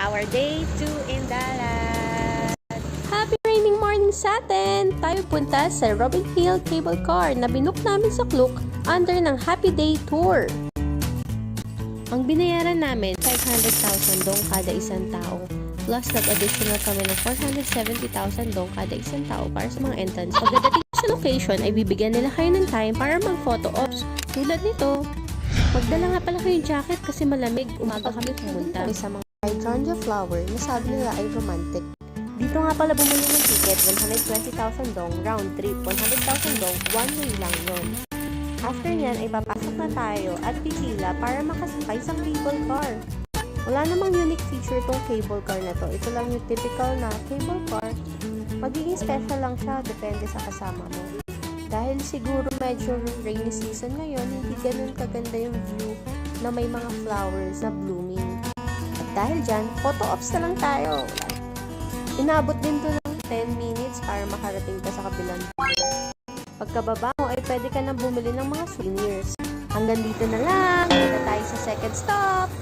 our day 2 in Dallas. Happy raining morning sa atin! Tayo punta sa Robin Hill Cable Car na binook namin sa Klook under ng Happy Day Tour. Ang binayaran namin, 500,000 dong kada isang tao. Plus, nag-additional kami ng 470,000 dong kada isang tao para sa mga entrance. Pagdating sa location, ay bibigyan nila kayo ng time para mag-photo ops. Tulad nito, magdala nga pala kayong jacket kasi malamig. Umaga kami pumunta sa mga hydrangea flower na sabi nila ay romantic. Dito nga pala bumili ng ticket, 120,000 dong, round trip, 100,000 dong, one way lang yun. After nyan ay papasok na tayo at pipila para makasakay sa cable car. Wala namang unique feature tong cable car na to. Ito lang yung typical na cable car. Magiging special lang siya, depende sa kasama mo. Dahil siguro medyo rainy season ngayon, hindi ganun kaganda yung view na may mga flowers na blooming. At dahil dyan, photo ops na lang tayo. Inabot din to ng 10 minutes para makarating ka sa kabilang dulo. Pagkababa mo ay pwede ka nang bumili ng mga souvenirs. Hanggang dito na lang. Kita tayo sa second stop.